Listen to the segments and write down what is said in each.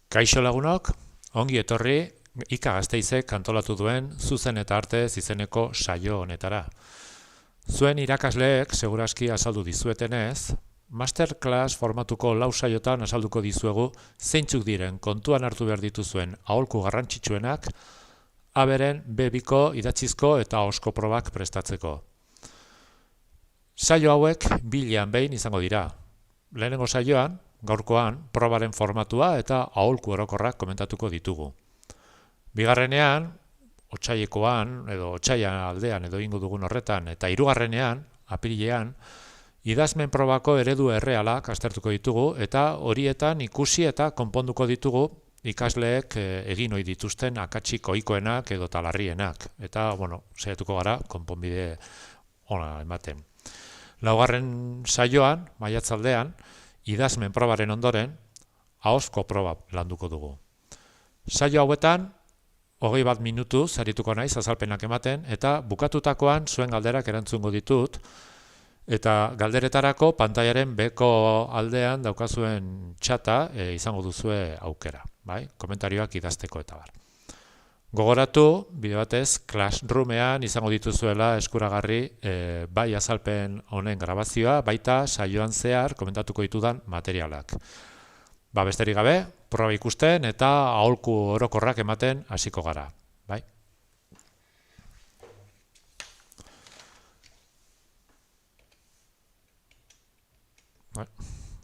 Kaixo lagunok, ongi etorri Ika Gasteizek antolatu duen zuzen eta artez izeneko saio honetara. Zuen irakasleek seguraski azaldu dizuetenez, masterclass formatuko lau saiotan azalduko dizuegu zeintzuk diren kontuan hartu behar dituzuen aholku garrantzitsuenak, aberen B2ko idatzizko eta ahosko probak prestatzeko. Saio hauek bilean behin izango dira. Lehenengo saioan, gaurkoan, probaren formatua eta aholku orokorrak komentatuko ditugu. Bigarrenean, otsailekoan edo otsaila aldean edo egingo dugun horretan, eta hirugarrenean, apirilean, idazmen probako eredu errealak aztertuko ditugu eta horietan ikusi eta konponduko ditugu ikasleek egin ohi dituzten akatsik ohikoenak edo talarrienak. Eta, saiatuko gara konponbide ona ematen. Laugarren saioan, maiatzaldean, idazmen probaren ondoren, ahosko proba landuko dugu. Saio hauetan, 21 minutu zarituko naiz azalpenak ematen, eta bukatutakoan zuen galderak erantzungo ditut, eta galderetarako pantailaren beko aldean daukazuen txata izango duzue aukera, bai? Komentarioak idazteko eta bar. Gogoratu, bide batez, Classroomean izango dituzuela eskuragarri bai azalpen honen grabazioa, baita saioan zehar komentatuko ditudan materialak. Besterik gabe, proba ikusten eta aholku orokorrak ematen hasiko gara, bai?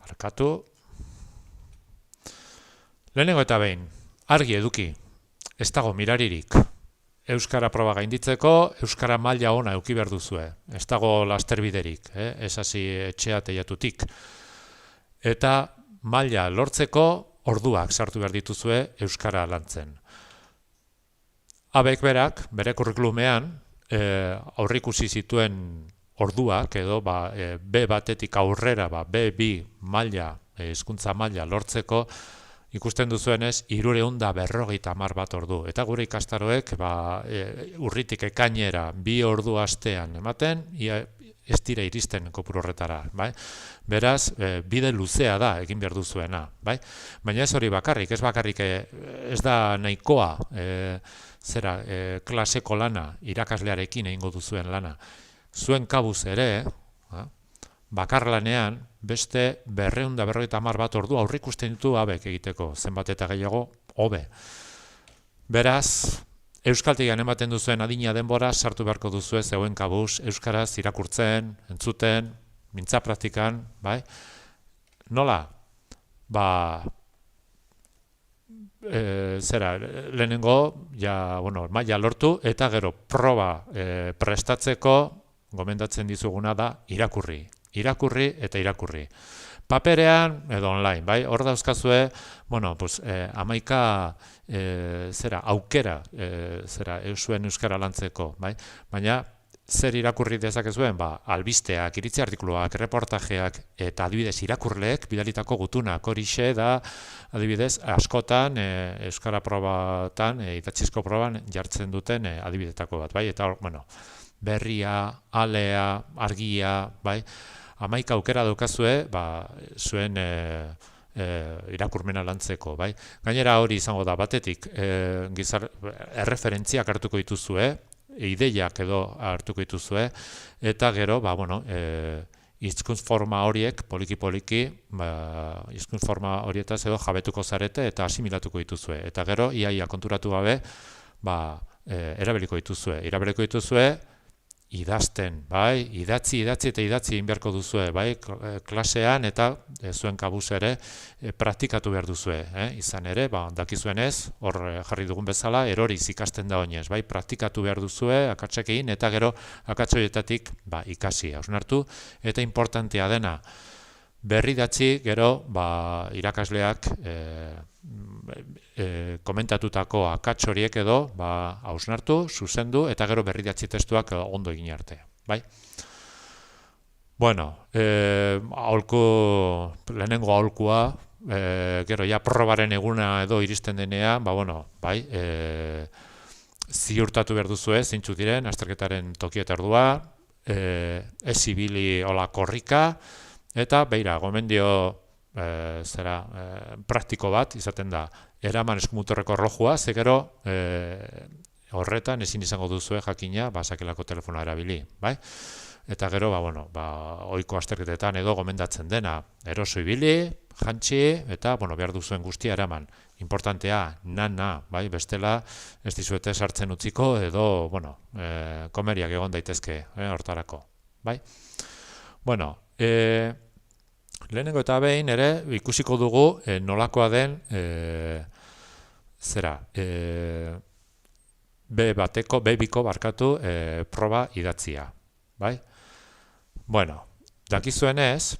Barkatu. Lehenengo eta behin, argi eduki. Ez dago miraririk. Euskara proba gainditzeko, euskara maila ona eduki behar duzue. Ez dago lasterbiderik, ez hasi etxea teilatutik. Eta maila lortzeko orduak sartu behar dituzue euskara lantzen. Abek berak, bere kurrikulumean, aurrikusi zituen orduak edo B batetik aurrera, B2 maila, hizkuntza maila lortzeko, ikusten duzuenez, 350 bat ordu. Eta gure ikastaroek urritik ekainera 2 ordu astean ematen, ez dira iristen kopuru horretara. Bai? Beraz, bide luzea da egin behar duzuena. Bai? Baina ez hori bakarrik, ez da nahikoa klaseko lana, irakaslearekin egingo duzuen lana. Zuen kabuz ere, bakarlanean, beste 250 bat ordu aurrikusten ditu abek egiteko, zenbat eta gehiago, hobe. Beraz, euskaltegian ematen duzuen adina denbora sartu beharko duzue zeuen kabuz, euskaraz irakurtzen, entzuten, mintza praktikan, bai? Nola? Lehenengo, maila lortu, eta gero proba prestatzeko, gomendatzen dizuguna da irakurri. Irakurri eta irakurri. Paperean edo online, bai? Hor dauzkazue, 11 aukera zuen euskara lantzeko, bai? Baina zer irakurri dezakezuen? Albisteak, iritzi artikuluak, reportajeak eta adibidez irakurleek bidalitako gutunak. Horixe da adibidez askotan euskara probatan, idatzizko proban jartzen duten adibidetako bat, bai? Eta berria, alea, argia, bai? 11 aukera daukazue, zuen irakurmena lantzeko, bai? Gainera hori izango da batetik, erreferentziak hartuko dituzue, ideiak edo hartuko dituzue, eta gero, hizkuntz forma horiek, poliki-poliki, hizkuntz forma horietaz edo jabetuko zarete eta asimilatuko dituzue. Eta gero, iaia konturatu gabe, erabiliko dituzue, idazten, bai, idatzi eta idatzi egin beharko duzue, bai, klasean eta zuen kabuz ere praktikatu behar duzue, izan ere, dakizuenez, hor jarri dugun bezala, eroriz ikasten da oinez, bai, praktikatu behar duzue, akatsak egin, eta gero akatsoietatik ikasi, hausnartu, eta importantea dena, berri datzi, gero, irakasleak komentatutako akats horiek edo hausnartu, zuzendu, eta gero berri datzi testuak ondo egin arte. Bai? Lehenengo aholkua, gero probaren eguna edo iristen denean, ziurtatu behar duzue, zeintzuk diren, azterketaren tokia eta ordua, ez ibili hola korrika, eta gomendio praktiko bat izaten da. Eraman eskumuturreko erlojua, ze gero horretan ezin izango duzue jakina sakelako telefonoa erabili, bai? Eta gero, ohiko azterketetan edo gomendatzen dena, eroso ibili, jantzi, eta, behar duzuen guztia eraman. Importantea, bai? Bestela, ez dizuete sartzen utziko, edo, komeriak egon daitezke, hortarako, bai? Lehenengo eta behin ere, ikusiko dugu nolakoa den, B2ko proba idatzia, bai? Dakizuenez,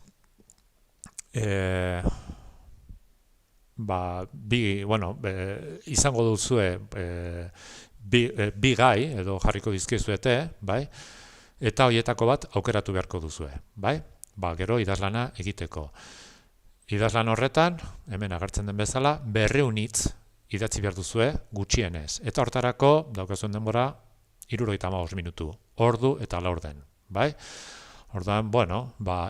izango duzue bi gai, edo jarriko dizkizuete, bai? Eta horietako bat aukeratu beharko duzue, bai? Gero idazlana egiteko. Idazlan horretan, hemen agertzen den bezala, 200 hitz idatzi behar duzue gutxienez. Eta hortarako, daukazuen denbora, 75 minutu, ordu eta laurden, bai? Orduan,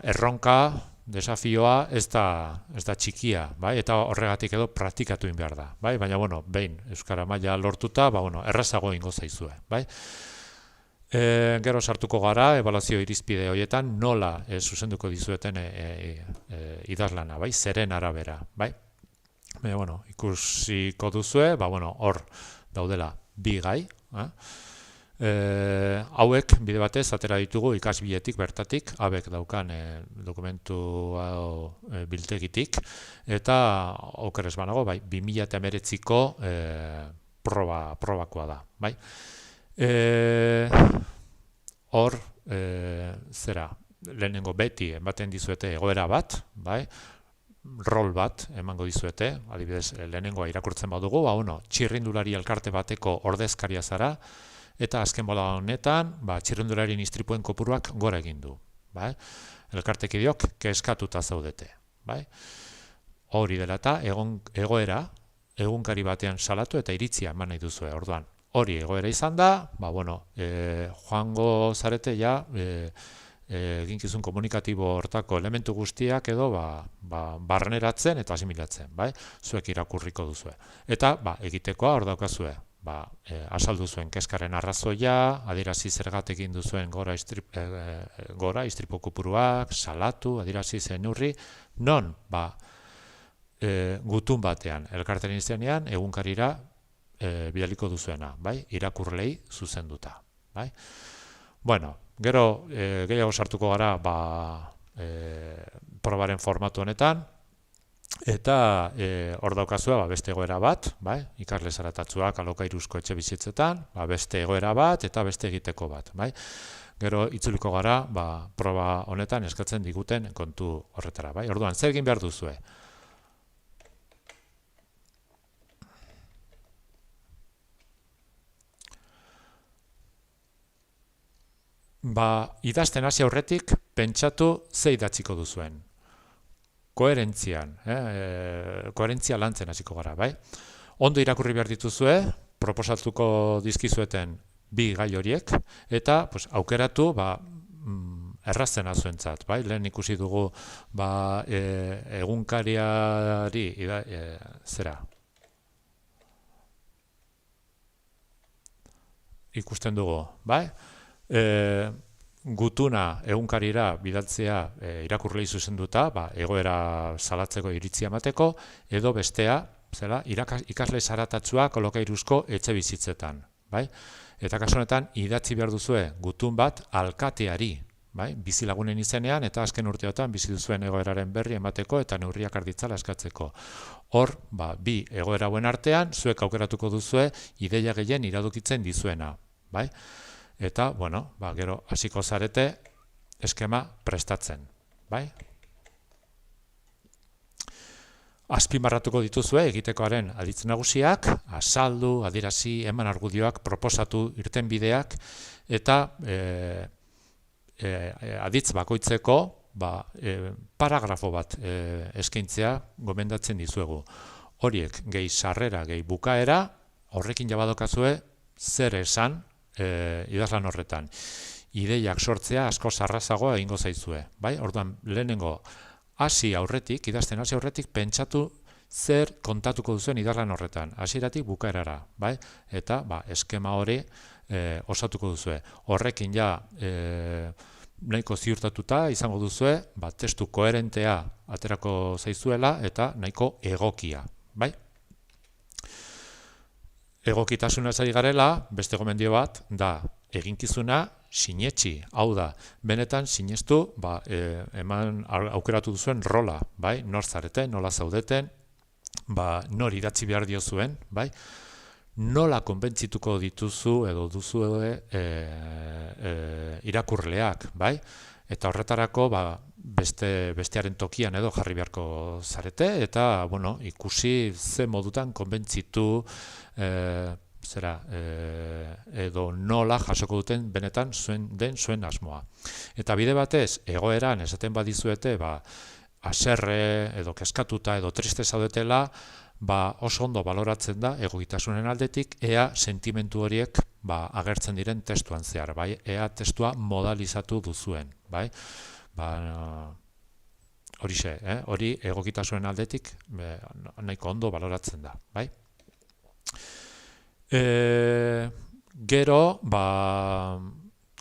erronka, desafioa ez da txikia, bai? Eta horregatik edo praktikatu egin behar da, bai? Baina, behin euskara maila lortuta, errazago egingo zaizue, bai? Gero sartuko gara, ebaluazio irizpide horietan, nola zuzenduko dizueten idazlana, bai? Zeren arabera, bai? Baina, ikusiko duzue, hor daudela bi gai, hauek bide batez atera ditugu ikasbiletik bertatik, hauek daukan dokumentu biltegitik, eta okeres banago, 2019ko probakoa da, bai? Hor, lehenengo beti ematen dizuete egoera bat, bai? Rol bat emango dizuete, adibidez, lehenengoa irakurtzen badugu, txirrindulari elkarte bateko ordezkaria zara, eta azken bola honetan, txirrindularien istripuen kopuruak gora egin du, bai? Elkartekideok kezkatuta zaudete, bai? Hori dela eta egoera, egunkari batean salatu eta iritzia eman nahi duzue, orduan. Hori egoera izan da, joango zarete ja, eginkizun komunikatibo hortako elementu guztiak edo barneratzen eta asimilatzen, bai? Zuek irakurriko duzue. Eta, egitekoa hor daukazue, azaldu zuen kezkaren arrazoia, adierazi zergatik egin duzuen gora istripu kopuruak, salatu, adierazi zen neurri, non, gutun batean, elkarteren izenean, egunkarira bidaliko duzuena, bai? Irakurlei zuzenduta, bai? Gero gehiago sartuko gara probaren formatu honetan, eta hor daukazua beste egoera bat, bai? Ikasle zaratatsuak alokairuzko etxe bizitzetan, beste egoera bat eta beste egiteko bat, bai? Gero itzuliko gara proba honetan eskatzen diguten kontu horretara, bai? Orduan, zer egin behar duzue? Idazten hasi aurretik pentsatu ze idatziko duzuen. Koherentzia lantzen hasiko gara, bai? Ondo irakurri behar dituzue, proposatuko dizkizueten bi gai horiek, eta aukeratu errazten azuentzat, bai? Lehen ikusi dugu egunkariari ikusten dugu, bai? Gutuna egunkarira bidaltzea irakurlei zuzenduta, egoera salatzeko iritzia emateko, edo bestea, ikasle zaratatsuak alokairuzko etxe bizitzetan, bai? Eta kasu honetan idatzi behar duzue gutun bat alkateari, bai? Bizilagunen izenean eta azken urteotan bizi duzuen egoeraren berri emateko eta neurriak arditzala eskatzeko. Hor, bi egoera hauen artean, zuek aukeratuko duzue ideia gehien iradokitzen dizuena, bai? Eta, gero hasiko zarete eskema prestatzen, bai? Azpimarratuko dituzue egitekoaren aditz nagusiak, azaldu, adierazi, eman argudioak, proposatu, irtenbideak, eta aditz bakoitzeko paragrafo bat eskaintzea gomendatzen dizuegu. Horiek gehi sarrera, gehi bukaera, horrekin jabadokazue zer esan idazlan horretan. Ideiak sortzea asko arrazagoa egingo zaizue, bai? Orduan, lehenengo idazten hasi aurretik, pentsatu zer kontatuko duzuen idazlan horretan, hasieratik bukaerara, bai? Eta eskema hori osatuko duzue. Horrekin ja nahiko ziurtatuta izango duzue, testu koherentea aterako zaizuela eta nahiko egokia, bai? Egokitasunaz ari garela, beste gomendio bat da eginkizuna sinetsi, hau da, benetan sinestu, eman aukeratu duzuen rola, bai? Nor zareten, nola zaudeten, nor idatzi behar diozuen, bai? Nola konbentzituko dituzu edo duzu irakurleak, bai? Eta horretarako bestearen tokian edo jarri beharko zarete, eta ikusi ze modutan konbentzitu edo nola jasoko duten benetan zuen asmoa. Eta bide batez, egoeran esaten badizuete, haserre edo kezkatuta edo triste zaudetela, oso ondo baloratzen da egokitasunen aldetik, ea sentimentu horiek agertzen diren testuan zehar, bai? Ea testua modalizatu duzuen, bai? Hori egokitasunen aldetik nahiko ondo baloratzen da, bai? Gero,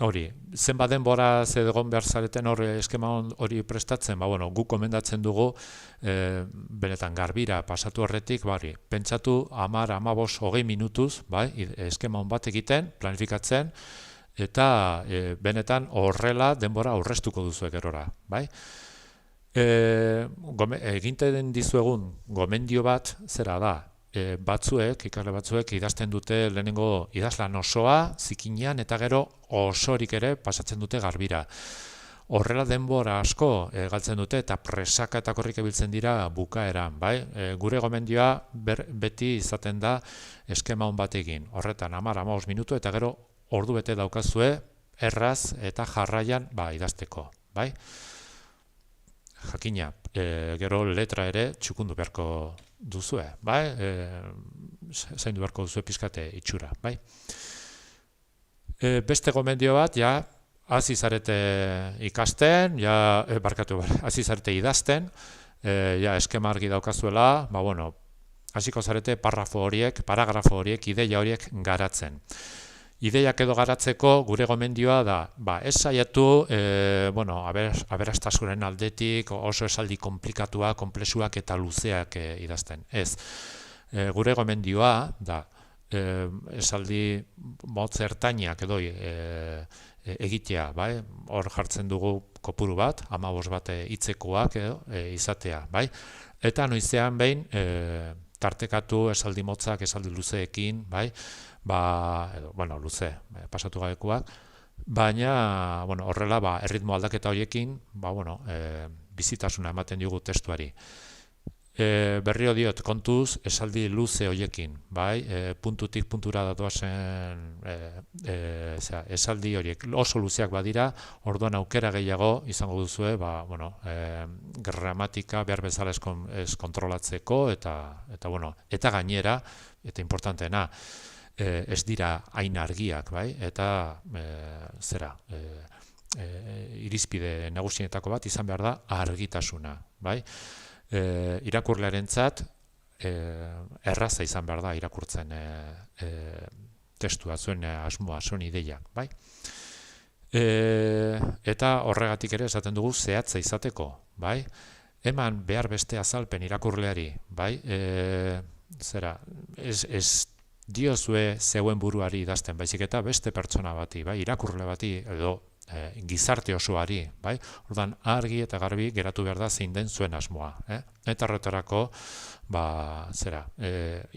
hori, zenbat denbora egon behar zareten eskema hori prestatzen, guk komendatzen dugu benetan garbira pasatu horretik, pentsatu 10, 15, 20 minutuz, eskema hon bat egiten, planifikatzen, eta benetan horrela denbora aurreztuko duzu gerora, bai? Egiten dizuegun gomendio bat zera da, ikasle batzuek idazten dute lehenengo idazlan osoa, zikinean, eta gero osorik ere pasatzen dute garbira. Horrela denbora asko galtzen dute eta presaka eta korrik ebiltzen dira bukaeran, bai? Gure gomendioa beti izaten da eskema hon batekin. Horretan 10-15 minutu eta gero ordu bete daukazue erraz eta jarraian idazteko, bai? Jakina, gero letra ere txukundu beharko duzue, bai? Zaindu beharko duzue pizkate itxura, bai? Beste gomendio bat, hasi zarete ikasten, hasi zarete idazten, eskema argi daukazuela, hasiko zarete paragrafo horiek, ideia horiek garatzen. Ideiak edo garatzeko gure gomendioa da, ez saiatu, aberastasunen aldetik oso esaldi konplikatua, konplexuak eta luzeak idazten. Ez, gure gomendioa da, esaldi motz ertainak edo egitea, bai? Hor jartzen dugu kopuru bat, 15 bat hitzekoak izatea, bai? Eta noizean behin tartekatu esaldi motzak, esaldi luzeekin, bai? Luze, pasatu gabekoak, baina horrela erritmo aldaketa horiekin bizitasuna ematen diogu testuari. Berriro diot, kontuz esaldi luze horiekin, bai? Puntutik puntura datoazen esaldi horiek oso luzeak badira, orduan aukera gehiago izango duzue, gramatika behar bezala ez kontrolatzeko eta gainera, eta importanteena, ez dira hain argiak, bai? Eta irizpide nagusienetako bat izan behar da argitasuna, bai? Irakurlearentzat erraza izan behar da irakurtzen testua, zuen asmoa, zuen ideia, bai? Eta horregatik ere esaten dugu zehatza izateko, bai? Eman behar beste azalpen irakurleari, bai? Ez diozue zeuen buruari idazten, baizik eta beste pertsona bati, bai? Irakurle bati edo gizarte osoari, bai? Orduan argi eta garbi geratu behar da zein den zuen asmoa, Eta horretarako,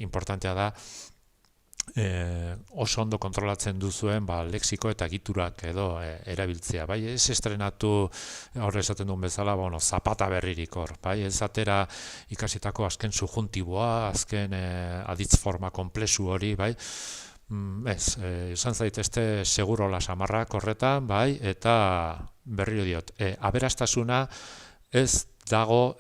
importantea da oso ondo kontrolatzen duzuen lexiko eta egiturak edo erabiltzea, bai? Ez estrenatu, horre esaten duen bezala, zapata berririk hor, bai? Ez atera ikasitako azken subjuntiboa, azken aditz forma konplexu hori, bai? Esan zaitezte segurola samarrak horretan, bai? Eta berriro diot, aberastasuna ez dago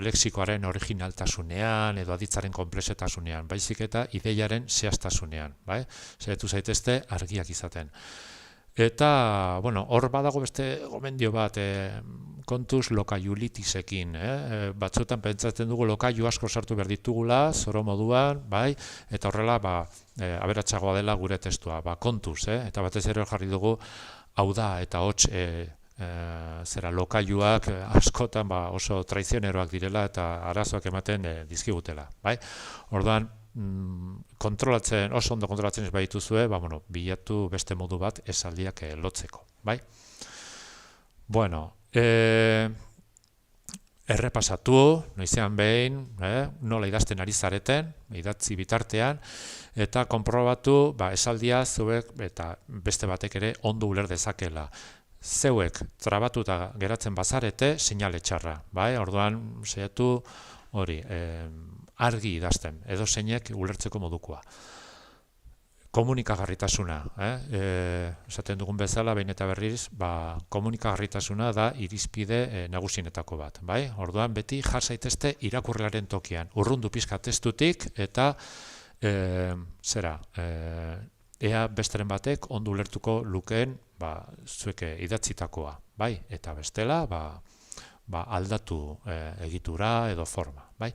lexikoaren originaltasunean edo aditzaren konplexetasunean, baizik eta ideiaren zehaztasunean, bai? Saiatu zaitezte argiak izaten. Eta, hor badago beste gomendio bat, kontuz lokaiulitisekin, batzuetan pentsatzen dugu lokailu asko sartu behar ditugula, zoro moduan, bai, eta horrela, aberatsagoa dela gure testua, kontuz, eta batez ere jarri dugu, hau da, eta hots, zera lokailuak askotan oso traizioneroak direla eta arazoak ematen dizkigutela, bai? Orduan, kontrolatzen, oso ondo kontrolatzen ez badituzue, bilatu beste modu bat esaldiak lotzeko, bai? Bueno, errepasatu, noizean behin, nola idazten ari zareten, idatzi bitartean, eta konprobatu esaldia zuek eta beste batek ere ondo uler dezakela. Zeuek trabatuta geratzen bazarete, seinale txarra, bai? Orduan, saiatu hori, argi idazten, edo zeinek ulertzeko modukoa. Komunikagarritasuna, esaten dugun bezala, behin eta berriz, komunikagarritasuna da irizpide nagusienetako bat, bai? Orduan, beti jar zaitezte irakurlearen tokian, urrundu pixka testutik eta ea besteren batek ondo ulertuko lukeen zuek idatzitakoa, bai? Eta bestela, aldatu egitura edo forma, bai?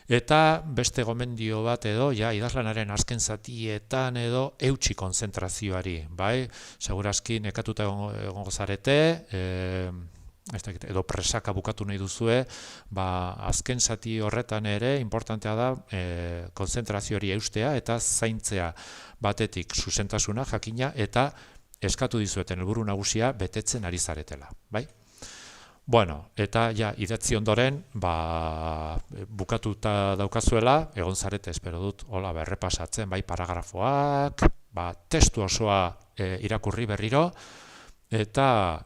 Eta beste gomendio bat edo, idazlanaren azken zatietan edo eutsi konzentrazioari, bai? Segurazki nekatuta egongo zarete, edo presaka bukatu nahi duzue, azken zati horretan ere, importantea da konzentrazioari eustea eta zaintzea batetik zuzentasuna, jakina, eta eskatu dizueten helburu nagusia betetzen ari zaretela, bai? Bueno, eta idatzi ondoren, bukatuta daukazuela, egon zarete, espero dut, hola, errepasatzen, bai, paragrafoak, testu osoa irakurri berriro, eta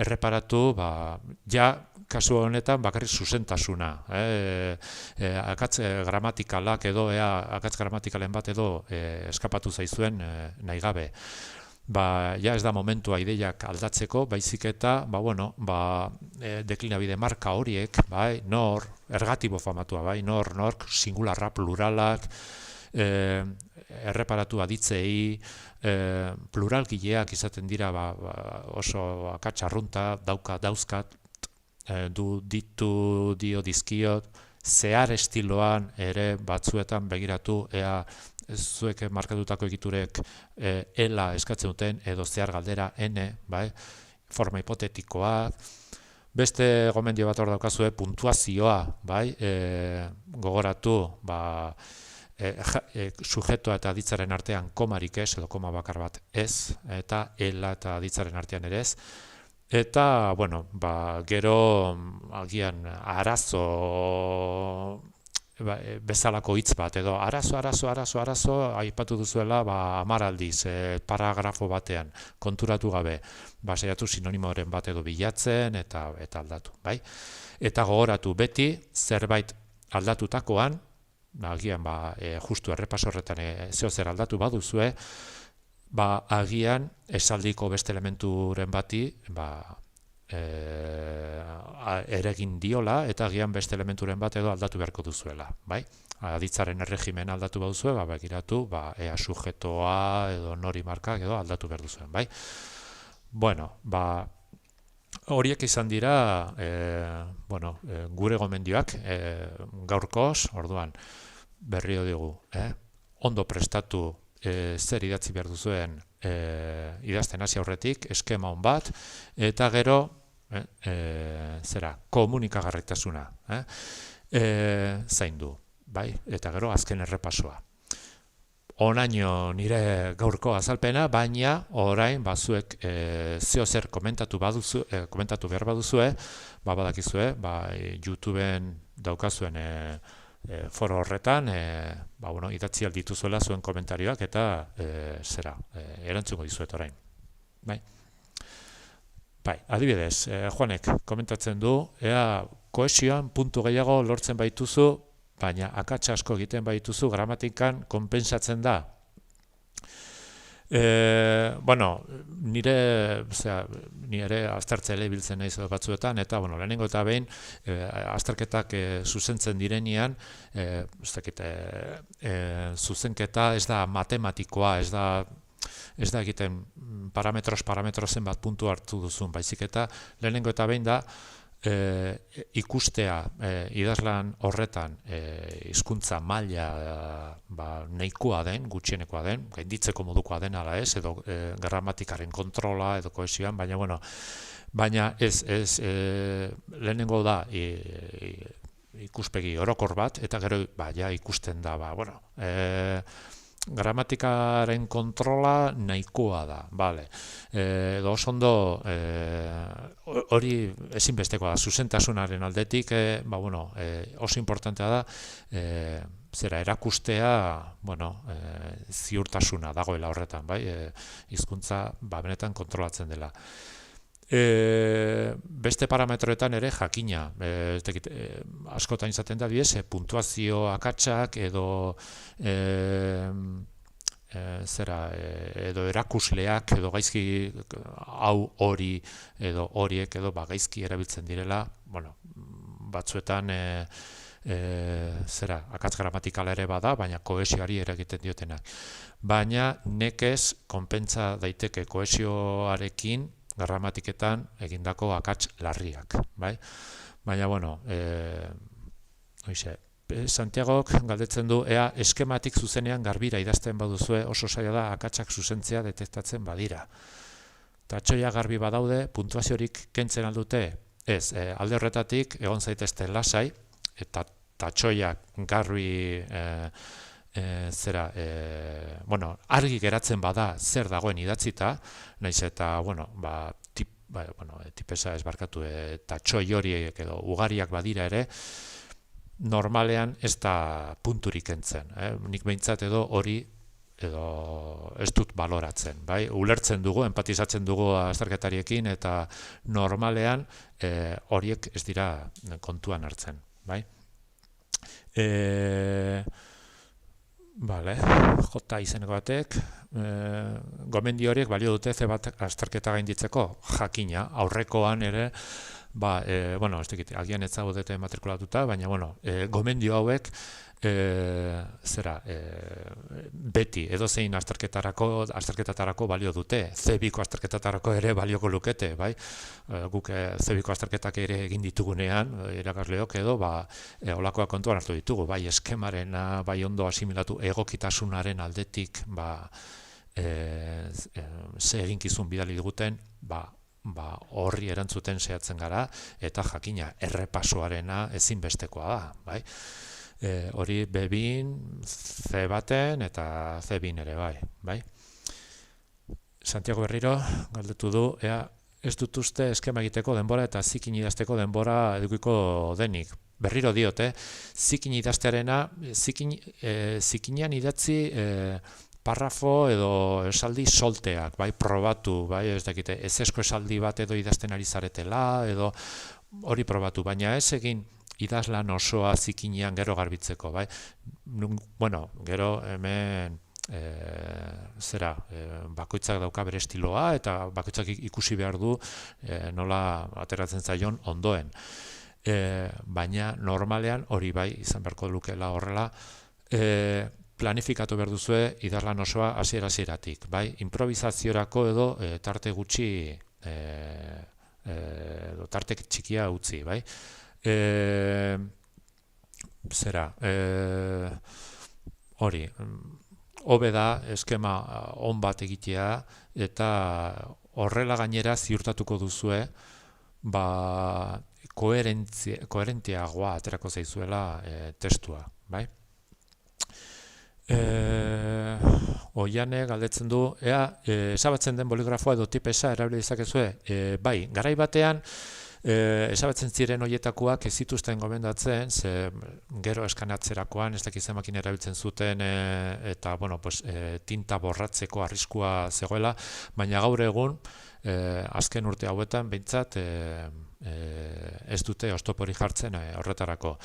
erreparatu, kasu honetan bakarrik zuzentasuna, akatz gramatikalak edo, akatz gramatikalen bat edo eskapatu zaizuen nahi gabe. Ez da momentua ideiak aldatzeko, baizik eta, deklinabide marka horiek, nor, ergatibo famatua, nork, singularra, pluralak, erreparatu aditzei, pluralgileak izaten dira oso akatxarrunta, dauzkat, ditu, dio, dizkiot, zehar estiloan ere batzuetan begiratu, ea zuek markatutako egiturek ela eskatzen duten, edo zehar galdera, ene, forma hipotetikoak. Beste gomendio bat hor daukazue, puntuazioa, gogoratu, sujetoa eta aditzaren artean komarik ez, edo koma bakar bat ez, eta ela eta aditzaren artean ere ez. Eta, gero, agian, arazo bezalako hitz bat, edo arazo, aipatu duzuela 10 aldiz, paragrafo batean, konturatu gabe, saiatu sinonimoren bat edo bilatzen, eta aldatu, bai? Eta gogoratu beti, zerbait aldatutakoan, agian, justu errepaso horretan zeo zer aldatu baduzue, agian, esaldiko beste elementuren bati, eregin diola, eta agian beste elementuren bat edo aldatu beharko duzuela, bai? Aditzaren erregimen aldatu baduzue, begiratu, ea sujetoa edo nori markak edo aldatu behar duzuen, bai? Bueno, horiek izan dira, gure gomendioak gaurkoz, orduan, berrio digu, ondo prestatu zer idatzi behar duzuen idazten hasi aurretik, eskema on bat, eta gero, komunikagarritasuna, zaindu, bai? Eta gero azken errepasoa. Honaino nire gaurko azalpena, baina orain zuek zeo zer komentatu behar baduzue, badakizue, YouTubeen daukazuen foro horretan, idatzi aldituzuela zuen komentarioak eta erantzungo dizuet orain. Adibidez, Juanek komentatzen du, ea kohesioan puntu gehiago lortzen baituzu, baina akats asko egiten baituzu gramatikan konpensatzen da. Nire aztertzele biltzen naiz batzuetan, eta lehenengo eta behin azterketak zuzentzen direnean, zuzenketa ez da matematikoa, ez da ez da egiten parametro zenbat puntu hartu duzun, baizik eta lehenengo eta behin da ikustea idazlan horretan hizkuntza maila nahikoa den, gutxienekoa den, gainditzeko modukoa den ala ez, edo gramatikaren kontrola edo kohesioan, baina ez lehenengo da ikuspegi orokor bat, eta gero ja ikusten da, gramatikaren kontrola nahikoa da, bale. Edo oso ondo hori ezinbestekoa da, zuzentasunaren aldetik, oso importantea da, erakustea, ziurtasuna dagoela horretan, bai, hizkuntza benetan kontrolatzen dela. Beste parametroetan ere jakina, askotan izaten da puntuazio akatsak edo edo erakusleak edo gaizki hau hori edo horiek edo gaizki erabiltzen direla, batzuetan akats gramatikala ere bada, baina kohesioari eragiten diotenak. Baina nekez konpentsa daiteke kohesioarekin gramatiketan egindako akats larriak, bai? Baina, Santiagok galdetzen du, ea eskematik zuzenean garbira idazten baduzue oso zaila da akatsak zuzentzea detektatzen badira. Tatxoia garbi badaude, puntuaziorik kentzen aldute? Ez, alde horretatik egon zaitezte lasai, eta tatxoiak garbi argi geratzen bada zer dagoen idatzita, naiz eta, tipesa ez barkatu, tatxoi horiek edo ugariak badira ere, normalean ez da punturik kentzen. Nik behintzat edo hori edo ez dut baloratzen, bai? Ulertzen dugu, empatizatzen dugu azterketariekin, eta normalean horiek ez dira kontuan hartzen, bai? J izeneko batek, gomendio horiek balio dute ze bat azterketa gainditzeko, jakina, aurrekoan ere, agian ez zaudete matrikulatuta, baina, gomendio hauek, beti, edozein azterketetarako balio dute, C2ko azterketetarako ere balioko lukete, bai? Guk C2ko azterketak ere egin ditugunean, irakasleok edo, holakoa kontuan hartu ditugu, bai eskemarena, bai ondo asimilatu egokitasunaren aldetik, ze eginkizun bidali diguten, horri erantzuten zehatzen gara, eta jakina errepasoarena ezinbestekoa da, bai? Hori B2, C1 eta C2 ere bai. Santiago berriro galdetu du, ea ez dut uste eskema egiteko denbora eta zikin idazteko denbora edukiko denik. Berriro diote, zikin idaztearena, zikinean idatzi parrafo edo esaldi solteak, bai, probatu, bai, ez dakite, ezesko esaldi bat edo idazten ari zaretela, edo hori probatu, baina ez egin idazlan osoa zikinean gero garbitzeko, bai? Gero hemen bakoitzak dauka bere estiloa eta bakoitzak ikusi behar du nola ateratzen zaion ondoen. Baina normalean hori bai izan beharko lukela horrela, planifikatu behar duzue idazlan osoa hasiera-hasieratik, bai? Improvisaziorako edo tarte gutxi edo tarte txikia utzi, bai? Hori, hobe da eskema on bat egitea, eta horrela gainera ziurtatuko duzue, koherentiagoa aterako zaizuela testua, bai? Oiane galdetzen du, ea, ezabatzen den boligrafoa edo tipesa erabili dezakezue? Bai, garai batean, ezabatzen ziren horietakoak ez zituzten gomendatzen, gero eskanatzerakoan ez dakiz emakin erabiltzen zuten eta tinta borratzeko arriskua zegoela, baina gaur egun azken urte hauetan behintzat ez dute oztopori jartzen horretarako.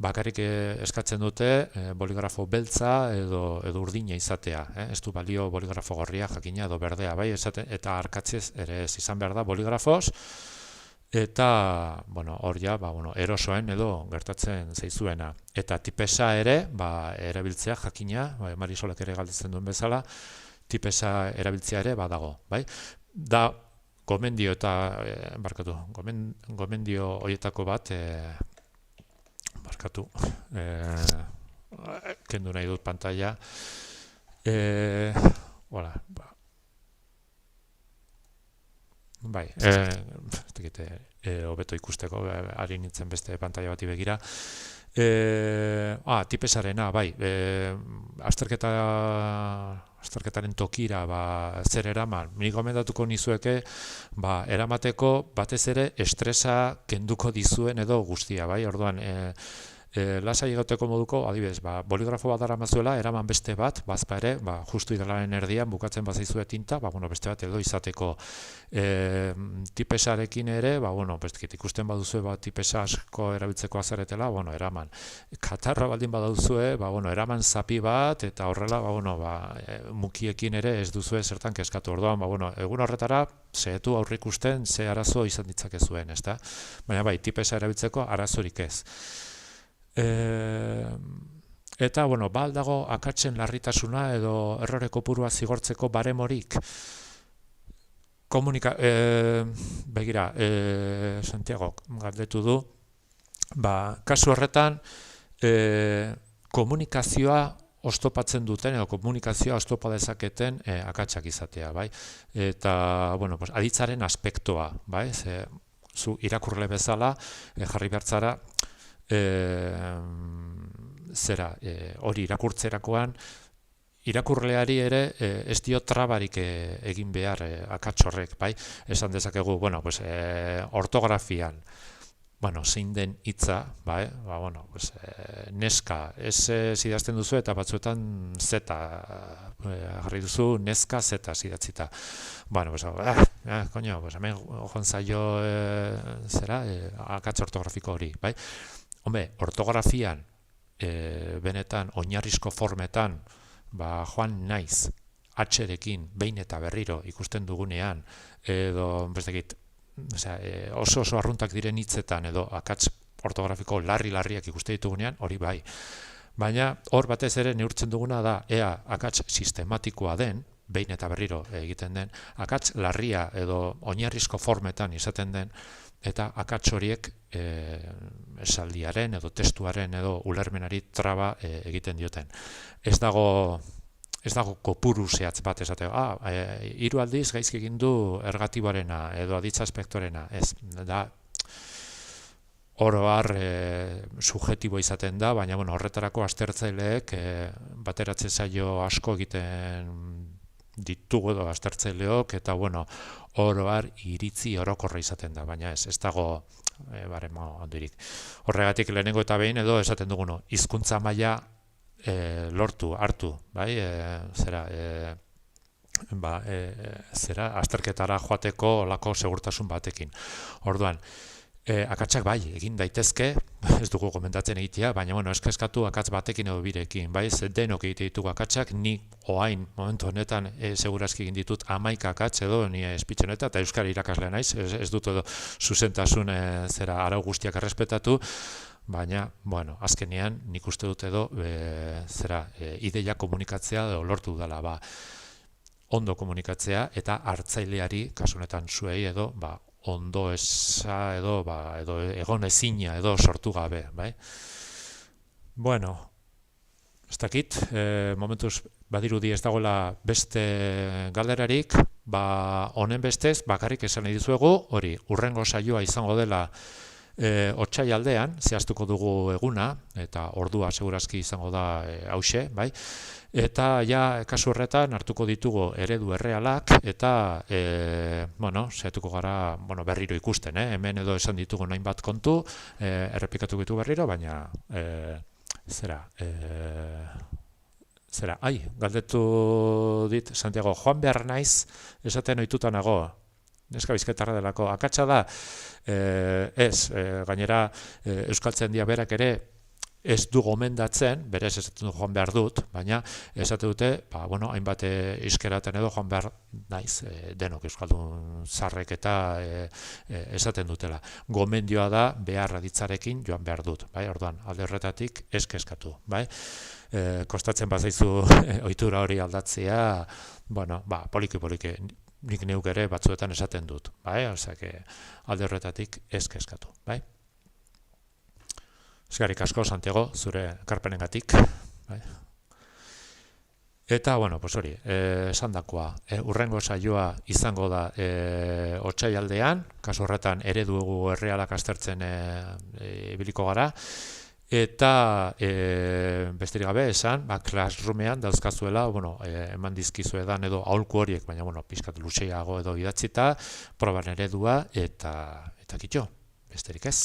Bakarrik eskatzen dute boligrafo beltza edo urdina izatea, ez du balio boligrafo gorria jakina edo berdea, bai, eta arkatzez ere ez izan behar da boligrafoz, eta, hor ja, erosoen edo gertatzen zaizuena. Eta tipesa ere, erabiltzea jakina, Marisolek ere galdetzen duen bezala, tipesa erabiltzea ere badago, bai? Da gomendio eta gomendio horietako bat kendu nahi dut pantalla. Hola, bai, hobeto ikusteko, ari nintzen beste pantalla bati begira. Tipesarena, bai, azterketaren tokira zer eraman. Nik gomendatuko nizueke eramateko batez ere estresa kenduko dizuen edo guztia, bai, orduan lasai egoteko moduko, adibidez, boligrafo bat daramazuela, eraman beste bat, bazpa ere, justu idalaren erdian bukatzen bazaizue tinta, beste bat edo izateko tipesarekin ere, ikusten baduzue tipesa asko erabiltzeko azaretela, eraman. Katarra baldin baduzue, eraman zapi bat, eta horrela, mukiekin ere ez duzue zertan keskatu. Orduan, egun horretara, zehetu aurrikusten, ze arazo izan ditzakezuen, ezta? Baina bai, tipesa erabiltzeko arazorik ez. Eta, dago akatsen larritasuna edo errore kopurua zigortzeko baremorik. Begira, Santiago galdetu du, kasu horretan komunikazioa oztopatzen duten edo komunikazioa oztopa dezaketen akatsak izatea, bai? Eta, aditzaren aspektoa, bai? Zu irakurle bezala jarri behartzara hori irakurtzerakoan irakurleari ere ez dio trabarik egin behar akats horrek, bai? Esan dezakegu, ortografian, zein den hitza, bai? Neska, ez idazten duzu eta batzuetan zeta jarri duzu, neska zeta idatzita. Hemen joan zaio akats ortografiko hori, bai? Ortografian, benetan, oinarrizko formetan, joan naiz, atxerekin, behin eta berriro ikusten dugunean, edo, oso arruntak diren hitzetan, edo akats ortografiko larriak ikuste ditugunean, hori bai. Baina, hor batez ere neurtzen duguna da, ea akats sistematikoa den, behin eta berriro egiten den, akats larria edo oinarrizko formetan izaten den, eta akats horiek esaldiaren edo testuaren edo ulermenari traba egiten dioten. Ez dago kopuru zehatz bat esateko, 3 aldiz gaizki egin du ergatiboarena edo aditza aspektorena, ez da oro har subjektibo izaten da, baina horretarako aztertzaileek bateratze saio asko egiten ditugu edo aztertzaileok, eta oro har iritzi orokorra izaten da, baina ez dago baremo handirik. Horregatik lehenengo eta behin edo esaten duguno, hizkuntza maila hartu, bai? Azterketara joateko olako segurtasun batekin. Orduan, akatsak bai, egin daitezke, ez dugu komentatzen egitea, baina eskatu akats batekin edo birekin, bai, denok egite ditugu akatsak, ni oain momentu honetan segurazki egin ditut 11 akats edo ni espitxe honetan, eta euskara irakaslea naiz, ez dut edo zuzentasun arau guztiak errespetatu, baina, azkenean nik uste dut edo ideia komunikatzea edo lortu dela, ondo komunikatzea eta hartzaileari, kasu honetan zuei edo, ondo eza edo egon ezina edo sortu gabe, bai? Ez dakit, momentuz badirudi ez dagoela beste galderarik, honen bestez, bakarrik esan nahi dizuegu, hori, hurrengo saioa izango dela otsaialdean, zehaztuko dugu eguna, eta ordua segurazki izango da hauxe, bai? Eta kasu horretan hartuko ditugu eredu errealak eta saiatuko gara berriro ikusten, hemen edo esan ditugu hainbat kontu, errepikatuko ditu berriro, baina galdetu dit Santiago, joan behar naiz esaten ohituta nago, neska bizkaitarra delako, akatsa da, gainera euskaltzaindia berak ere ez du gomendatzen, berez esaten du joan behar dut, baina esate dute, hainbat izkeraten edo joan behar naiz, denok euskaldun zarrek eta esaten dutela. Gomendioa da behar aditzarekin joan behar dut, bai? Orduan, alde horretatik eskatu, bai? Kostatzen bazaizu ohitura hori aldatzea, poliki, nik neuk ere batzuetan esaten dut, bai? Osea, alde horretatik eskatu, bai? Eskerrik asko, Santiago, zure ekarpenengatik. Bai. Eta, hori, esandakoa, hurrengo saioa izango da otsaialdean, kasu horretan eredu errealak aztertzen ibiliko gara, eta besterik gabe esan, Classroomean dauzkazuela, eman dizkizuedan edo aholku horiek, baina, pixkat luzeiago edo idatzita, proban eredua eta kitxo, besterik ez.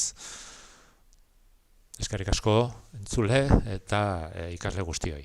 Eskerrik asko entzule eta ikasle guztioi.